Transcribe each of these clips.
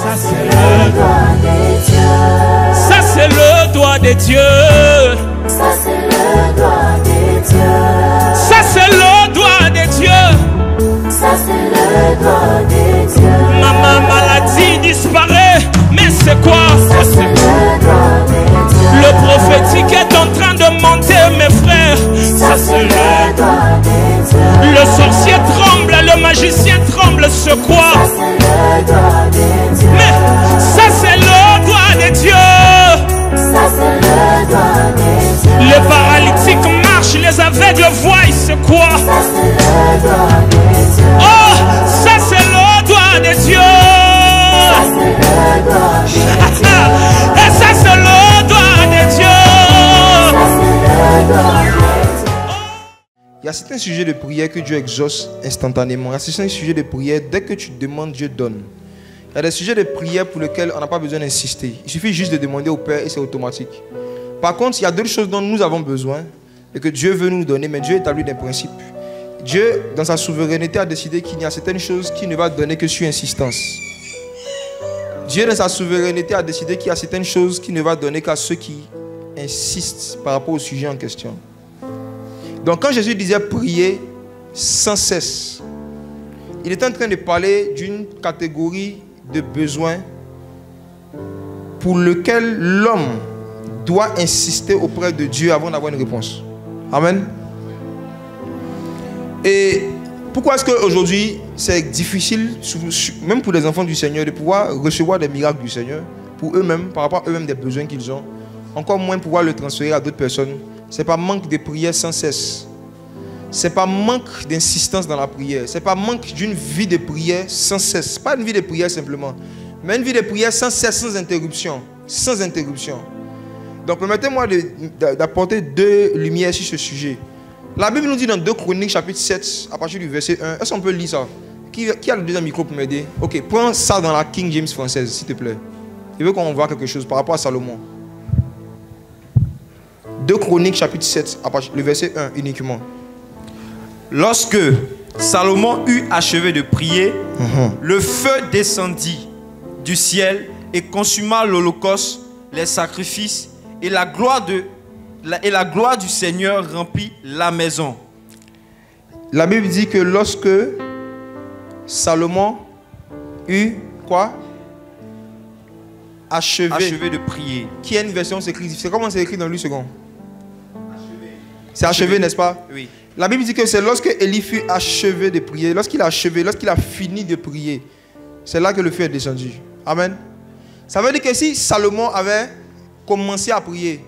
Ça c'est le doigt de Dieu. Ça c'est le doigt de Dieu. Ça c'est le doigt de Dieu. Ça c'est le doigt de Dieu. Ça c'est le doigt de Dieu. Ma maladie disparaît. Mais c'est quoi? Ça c'est le doigt de Dieu. Le prophétique est en train de monter, mes frères. Ça c'est le doigt de Dieu. Le sorcier tremble, le magicien tremble, se croit. Ça c'est le doigt de Dieu. Mais ça c'est le doigt de Dieu. Ça c'est le doigt de Dieu. Les paralytiques marchent, les aveugles voient, c'est quoi? Ça c'est le doigt de Dieu. Oh, ça c'est le doigt de Dieu. Ça c'est le doigt de Dieu. Et ça c'est le doigt de Dieu. Ça c'est le doigt de Dieu. Il y a certains sujets de prière que Dieu exauce instantanément. Il y a certains sujets de prière, dès que tu demandes, Dieu donne. Il y a des sujets de prière pour lesquels on n'a pas besoin d'insister. Il suffit juste de demander au Père et c'est automatique. Par contre, il y a d'autres choses dont nous avons besoin et que Dieu veut nous donner, mais Dieu établit des principes. Dieu, dans sa souveraineté, a décidé qu'il y a certaines choses qu'il ne va donner que sur insistance. Dieu, dans sa souveraineté, a décidé qu'il y a certaines choses qu'il ne va donner qu'à ceux qui insistent par rapport au sujet en question. Donc quand Jésus disait prier sans cesse, il était en train de parler d'une catégorie de besoins pour lequel l'homme doit insister auprès de Dieu avant d'avoir une réponse. Amen. Et pourquoi est-ce qu'aujourd'hui c'est difficile, même pour les enfants du Seigneur, de pouvoir recevoir des miracles du Seigneur pour eux-mêmes, par rapport à eux-mêmes des besoins qu'ils ont, encore moins pouvoir le transférer à d'autres personnes? Ce n'est pas manque de prière sans cesse. Ce n'est pas manque d'insistance dans la prière. Ce n'est pas manque d'une vie de prière sans cesse. Pas une vie de prière simplement, mais une vie de prière sans cesse, sans interruption. Sans interruption. Donc permettez-moi d'apporter deux lumières sur ce sujet. La Bible nous dit dans 2 Chroniques chapitre 7, à partir du verset 1. Est-ce qu'on peut lire ça? Qui a le deuxième micro pour m'aider? Ok, prends ça dans la King James française, s'il te plaît. Je veux qu'on voit quelque chose par rapport à Salomon. 2 Chroniques chapitre 7, le verset 1 uniquement. Lorsque Salomon eut achevé de prier, le feu descendit du ciel et consuma l'holocauste, les sacrifices, et la gloire du Seigneur remplit la maison. La Bible dit que lorsque Salomon eut quoi? Achevé de prier. Qui a une version s'écrit? C'est comment c'est écrit dans lui second? C'est achevé, n'est-ce pas? Oui. La Bible dit que c'est lorsque Élie fut achevé de prier, lorsqu'il a achevé, lorsqu'il a fini de prier, c'est là que le feu est descendu. Amen. Ça veut dire que si Salomon avait commencé à prier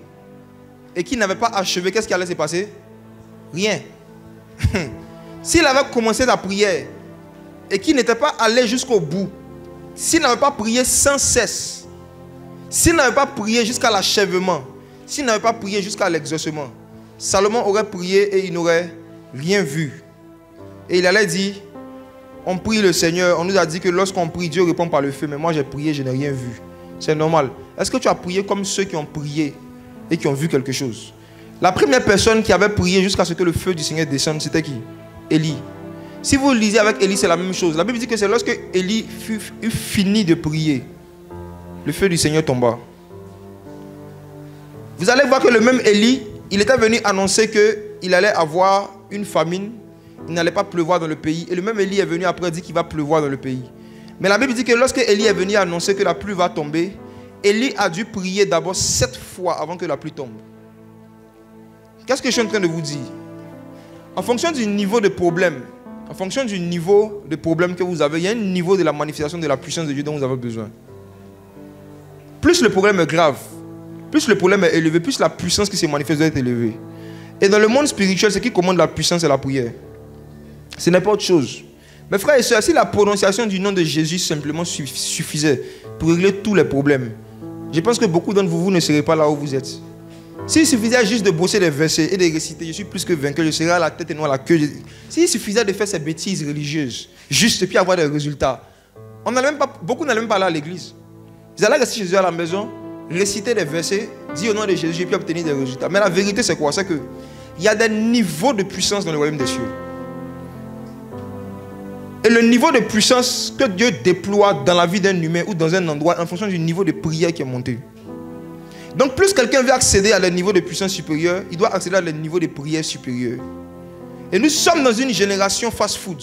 et qu'il n'avait pas achevé, qu'est-ce qui allait se passer? Rien. S'il avait commencé la prière et qu'il n'était pas allé jusqu'au bout, s'il n'avait pas prié sans cesse, s'il n'avait pas prié jusqu'à l'achèvement, s'il n'avait pas prié jusqu'à l'exaucement, Salomon aurait prié et il n'aurait rien vu. Et il allait dire, on prie le Seigneur, on nous a dit que lorsqu'on prie, Dieu répond par le feu, mais moi j'ai prié, je n'ai rien vu. C'est normal. Est-ce que tu as prié comme ceux qui ont prié et qui ont vu quelque chose? La première personne qui avait prié jusqu'à ce que le feu du Seigneur descende, c'était qui? Élie. Si vous lisez avec Élie, c'est la même chose. La Bible dit que c'est lorsque Élie eut fini de prier, le feu du Seigneur tomba. Vous allez voir que le même Élie, il était venu annoncer qu'il allait avoir une famine, il n'allait pas pleuvoir dans le pays. Et le même Élie est venu après dire qu'il va pleuvoir dans le pays. Mais la Bible dit que lorsque Élie est venu annoncer que la pluie va tomber, Élie a dû prier d'abord 7 fois avant que la pluie tombe. Qu'est-ce que je suis en train de vous dire? En fonction du niveau de problème, que vous avez, il y a un niveau de la manifestation de la puissance de Dieu dont vous avez besoin. Plus le problème est grave, plus le problème est élevé, plus la puissance qui se manifeste doit être élevée. Et dans le monde spirituel, ce qui commande la puissance, c'est la prière. Ce n'est pas autre chose. Mes frères et sœurs, si la prononciation du nom de Jésus simplement suffisait pour régler tous les problèmes, je pense que beaucoup d'entre vous ne serez pas là où vous êtes. S'il suffisait juste de bosser des versets et de réciter, je suis plus que vainqueur, je serai à la tête et non à la queue. S'il suffisait de faire ces bêtises religieuses, juste et puis avoir des résultats, beaucoup n'allaient même pas aller à l'église. Ils allaient rester chez eux à la maison, réciter des versets, dire au nom de Jésus et puis obtenir des résultats. Mais la vérité c'est quoi? C'est qu'il y a des niveaux de puissance dans le royaume des cieux. Et le niveau de puissance que Dieu déploie dans la vie d'un humain ou dans un endroit en fonction du niveau de prière qui est monté. Donc plus quelqu'un veut accéder à le niveau de puissance supérieure, il doit accéder à le niveau de prière supérieure. Et nous sommes dans une génération fast-food.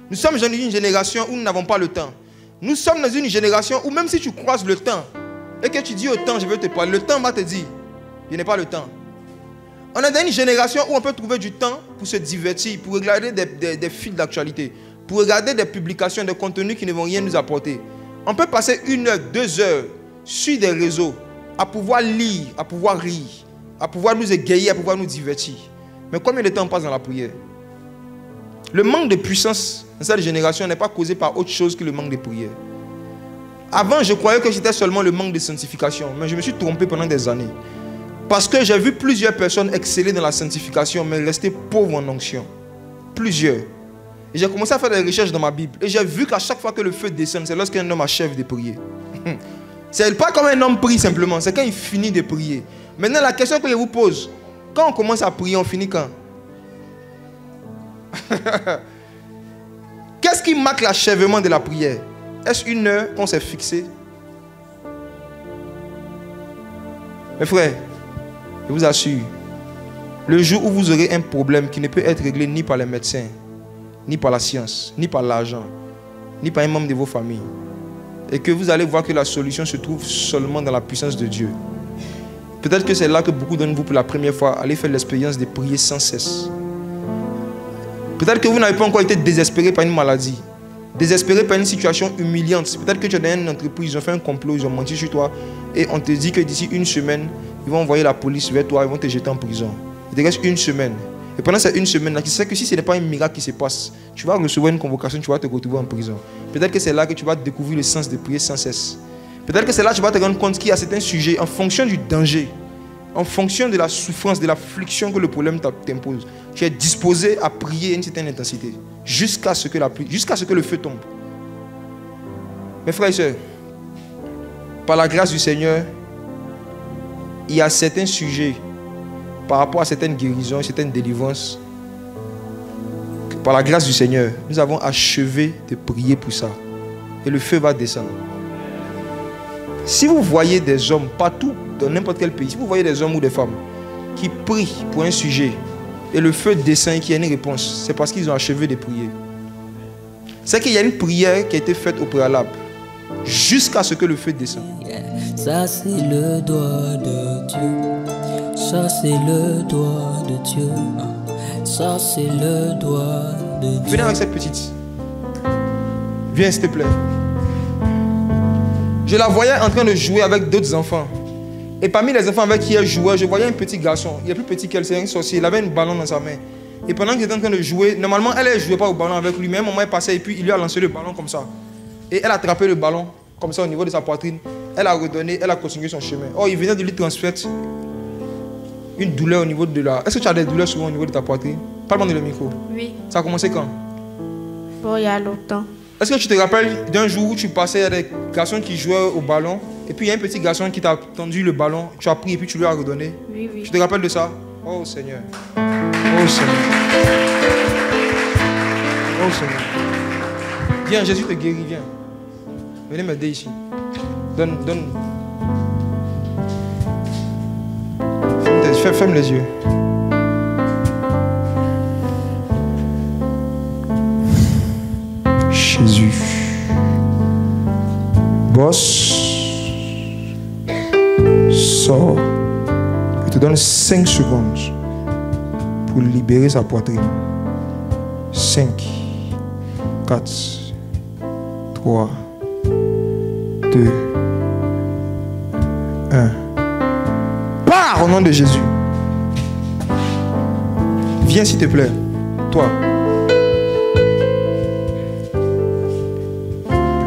Nous sommes dans une génération où nous n'avons pas le temps. Nous sommes dans une génération où même si tu croises le temps et que tu dis au temps, je veux te parler, le temps va te dire, je n'ai pas le temps. On est dans une génération où on peut trouver du temps pour se divertir, pour regarder des fils d'actualité, pour regarder des publications, des contenus qui ne vont rien nous apporter. On peut passer 1 heure, 2 heures sur des réseaux à pouvoir lire, à pouvoir rire, à pouvoir nous égayer, à pouvoir nous divertir. Mais combien de temps on passe dans la prière? Le manque de puissance dans cette génération n'est pas causé par autre chose que le manque de prière. Avant, je croyais que c'était seulement le manque de sanctification, mais je me suis trompé pendant des années. Parce que j'ai vu plusieurs personnes exceller dans la sanctification, mais rester pauvres en onction. Plusieurs. Et j'ai commencé à faire des recherches dans ma Bible. Et j'ai vu qu'à chaque fois que le feu descend, c'est lorsqu'un homme achève de prier. C'est pas comme un homme prie simplement, c'est quand il finit de prier. Maintenant, la question que je vous pose, quand on commence à prier, on finit quand? Qu'est-ce qui marque l'achèvement de la prière? Est-ce 1 heure qu'on s'est fixé? Mes frères, je vous assure, le jour où vous aurez un problème qui ne peut être réglé ni par les médecins, ni par la science, ni par l'argent, ni par un membre de vos familles, et que vous allez voir que la solution se trouve seulement dans la puissance de Dieu, peut-être que c'est là que beaucoup d'entre vous, pour la première fois, allez faire l'expérience de prier sans cesse. Peut-être que vous n'avez pas encore été désespéré par une maladie, désespéré par une situation humiliante. Peut-être que tu es dans une entreprise, ils ont fait un complot, ils ont menti sur toi, et on te dit que d'ici 1 semaine, ils vont envoyer la police vers toi, ils vont te jeter en prison. Il te reste 1 semaine. Et pendant cette 1 semaine-là, tu sais que si ce n'est pas un miracle qui se passe, tu vas recevoir une convocation, tu vas te retrouver en prison. Peut-être que c'est là que tu vas découvrir le sens de prier sans cesse. Peut-être que c'est là que tu vas te rendre compte qu'il y a certains sujets, en fonction du danger, en fonction de la souffrance, de l'affliction que le problème t'impose, tu es disposé à prier à une certaine intensité, jusqu'à ce que le feu tombe. Mes frères et sœurs, par la grâce du Seigneur, il y a certains sujets, par rapport à certaines guérisons, certaines délivrances, que par la grâce du Seigneur, nous avons achevé de prier pour ça. Et le feu va descendre. Si vous voyez des hommes partout, dans n'importe quel pays, si vous voyez des hommes ou des femmes qui prient pour un sujet et le feu descend et qu'il y a une réponse, c'est parce qu'ils ont achevé de prier. C'est qu'il y a une prière qui a été faite au préalable jusqu'à ce que le feu descende. Ça c'est le doigt de Dieu. Ça c'est le doigt de Dieu. Ça c'est le doigt de Dieu. Venez avec cette petite. Viens s'il te plaît. Je la voyais en train de jouer avec d'autres enfants. Et parmi les enfants avec qui elle jouait, je voyais un petit garçon. Il est plus petit qu'elle, c'est un sorcier. Il avait un ballon dans sa main. Et pendant qu'il était en train de jouer, normalement elle ne jouait pas au ballon avec lui. Mais un moment elle passait et puis il lui a lancé le ballon comme ça. Et elle a attrapé le ballon comme ça au niveau de sa poitrine. Elle a redonné, elle a continué son chemin. Oh, il venait de lui transmettre une douleur au niveau de la... Est-ce que tu as des douleurs souvent au niveau de ta poitrine? Parle-moi dans le micro. Oui. Ça a commencé quand? Bon, il y a longtemps. Est-ce que tu te rappelles d'un jour où tu passais, il y a des garçons qui jouaient au ballon et puis il y a un petit garçon qui t'a tendu le ballon, tu as pris et puis tu lui as redonné? Oui, oui. Tu te rappelles de ça? Oh Seigneur. Oh Seigneur. Oh Seigneur. Viens, Jésus te guérit, viens. Venez m'aider ici. Donne. Ferme les yeux. Jésus. Boss. Sors. Je te donne 5 secondes pour libérer sa poitrine. 5, 4, 3, 2, 1. Pars au nom de Jésus. Viens s'il te plaît. Toi.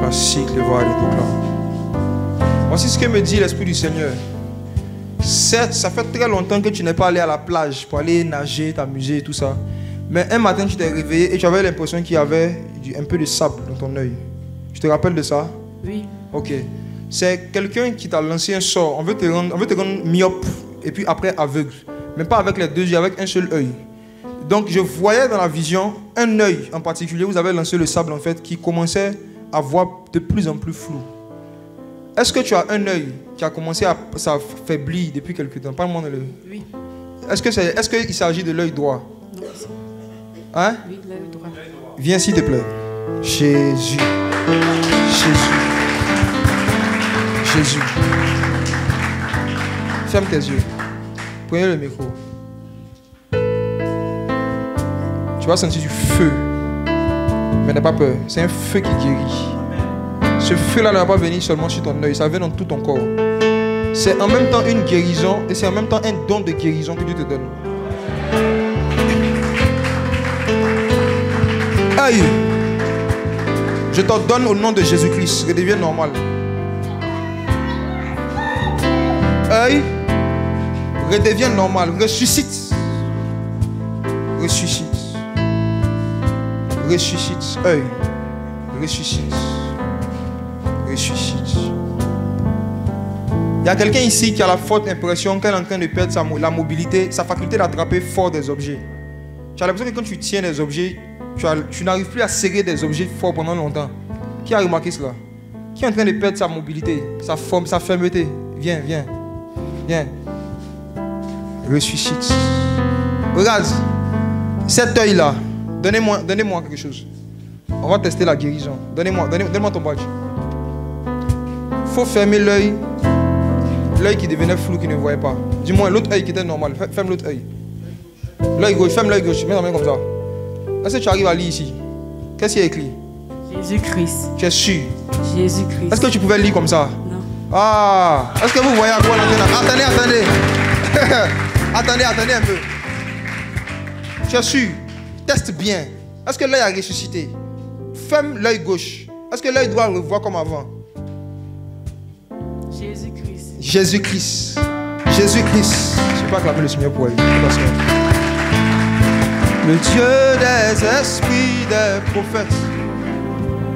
Merci de le voir à l'époque là. Voici ce que me dit l'Esprit du Seigneur. Certes, ça fait très longtemps que tu n'es pas allé à la plage pour aller nager, t'amuser et tout ça. Mais un matin, tu t'es réveillé et tu avais l'impression qu'il y avait un peu de sable dans ton œil. Tu te rappelles de ça? Oui. Ok. C'est quelqu'un qui t'a lancé un sort. On veut te rendre myope et puis après aveugle. Mais pas avec les deux yeux, avec un seul œil. Donc je voyais dans la vision un œil en particulier. Vous avez lancé le sable en fait qui commençait à voir de plus en plus flou. Est-ce que tu as un œil qui a commencé à s'affaiblir depuis quelque temps? Parle-moi de l'œil. Oui. Est-ce qu'il s'agit de l'œil droit? Non. Hein? Oui, l'œil droit. Viens s'il te plaît. Jésus. Jésus. Jésus. Ferme tes yeux. Prenez le micro. Tu vas sentir du feu. Mais n'aie pas peur. C'est un feu qui guérit. Ce feu-là ne va pas venir seulement sur ton œil. Ça vient dans tout ton corps. C'est en même temps une guérison et c'est en même temps un don de guérison que Dieu te donne. Aïe! Je t'ordonne au nom de Jésus-Christ, redeviens normal. Œil, redeviens normal, ressuscite. Ressuscite. Ressuscite. Œil, ressuscite. Ressuscite. Il y a quelqu'un ici qui a la forte impression qu'elle est en train de perdre la mobilité, sa faculté d'attraper fort des objets. Tu as l'impression que quand tu tiens des objets, tu n'arrives plus à serrer des objets forts pendant longtemps. Qui a remarqué cela? Qui est en train de perdre sa mobilité, sa forme, sa fermeté? Viens, viens, viens. Ressuscite. Regarde, cet œil-là, donnez-moi quelque chose. On va tester la guérison. Donne-moi ton badge. Il faut fermer l'œil. L'œil qui devenait flou, qui ne voyait pas. Dis-moi, l'autre œil qui était normal. Ferme l'autre œil. L'œil gauche, ferme l'œil gauche. Mets ta main comme ça. Est-ce que tu arrives à lire ici? Qu'est-ce qu'il y a écrit? Jésus-Christ. Tu es sûr? Jésus-Christ. Est-ce que tu pouvais lire comme ça? Non. Ah! Est-ce que vous voyez à quoi on entend? Attendez. attendez un peu. Tu es sûr? Teste bien. Est-ce que l'œil a ressuscité? Ferme l'œil gauche. Est-ce que l'œil droit le voit comme avant? Jésus-Christ. Jésus-Christ. Jésus-Christ. Je ne vais pas acclamer le Seigneur pour elle. Le Dieu des esprits, des prophètes.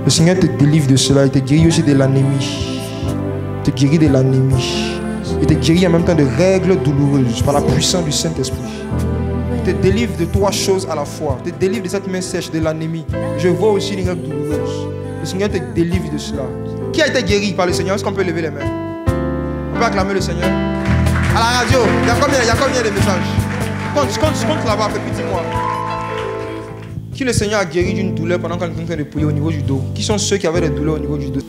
Le Seigneur te délivre de cela. Il te guérit aussi de l'anémie. Il te guérit de l'anémie. Il te guérit en même temps de règles douloureuses par la puissance du Saint-Esprit. Il te délivre de 3 choses à la fois. Il te délivre de cette main sèche, de l'anémie. Je vois aussi une règle douloureuse. Le Seigneur te délivre de cela. Qui a été guéri par le Seigneur? Est-ce qu'on peut lever les mains? On peut acclamer le Seigneur? À la radio, il y a combien de messages? Compte là-bas, dis-moi. Qui le Seigneur a guéri d'une douleur pendant qu'on est en train de prier au niveau du dos? Qui sont ceux qui avaient des douleurs au niveau du dos?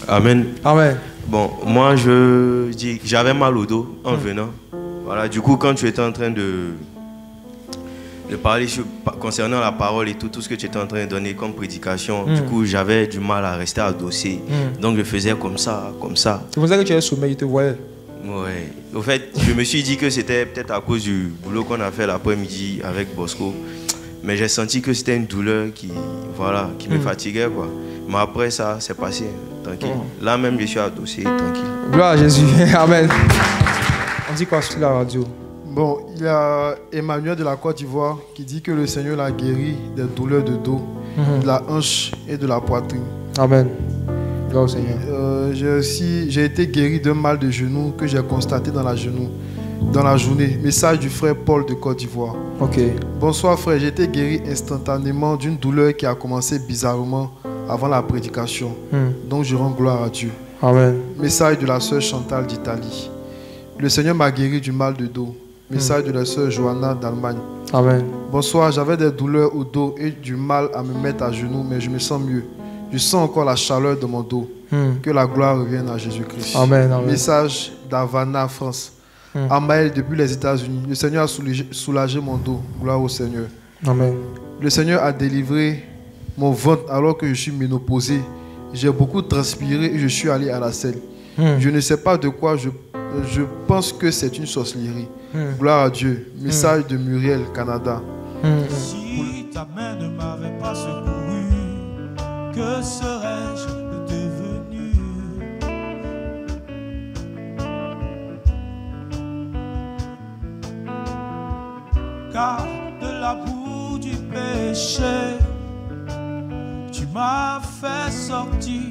Amen. Amen. Bon, moi j'avais mal au dos en venant. Voilà, du coup quand tu étais en train de parler concernant la parole et tout ce que tu étais en train de donner comme prédication, du coup j'avais du mal à rester adossé. Donc je faisais comme ça. C'est pour ça que tu avais sommeil, il te voyait. Ouais. Au fait, je me suis dit que c'était peut-être à cause du boulot qu'on a fait l'après-midi avec Bosco. Mais j'ai senti que c'était une douleur qui me fatiguait, quoi. Mais après ça, c'est passé, tranquille. Là même, je suis adossé, tranquille. Gloire à Jésus. Amen. On dit quoi sur la radio? Bon, il y a Emmanuel de la Côte d'Ivoire qui dit que le Seigneur l'a guéri des douleurs de dos, de la hanche et de la poitrine. Amen. Gloire au Seigneur. J'ai été guéri d'un mal de genou que j'ai constaté dans la journée. Message du frère Paul de Côte d'Ivoire. Ok. Bonsoir frère, j'ai été guéri instantanément d'une douleur qui a commencé bizarrement avant la prédication. Donc je rends gloire à Dieu. Amen. Message de la sœur Chantal d'Italie. Le Seigneur m'a guéri du mal de dos. Message de la sœur Johanna d'Allemagne. Amen. Bonsoir, j'avais des douleurs au dos et du mal à me mettre à genoux, mais je me sens mieux. Je sens encore la chaleur de mon dos. Que la gloire revienne à Jésus-Christ. Amen, amen. Message d'Havana, France. Amaël depuis les États-Unis. Le Seigneur a soulagé mon dos. Gloire au Seigneur. Amen. Le Seigneur a délivré mon ventre alors que je suis ménopausé. J'ai beaucoup transpiré et je suis allé à la selle. Je ne sais pas de quoi je pense que c'est une sorcellerie. Gloire à Dieu. Message de Muriel, Canada. Si ta main ne m'avait pas secouru, que serais-je devenu? Car de la boue du péché, tu m'as fait sortir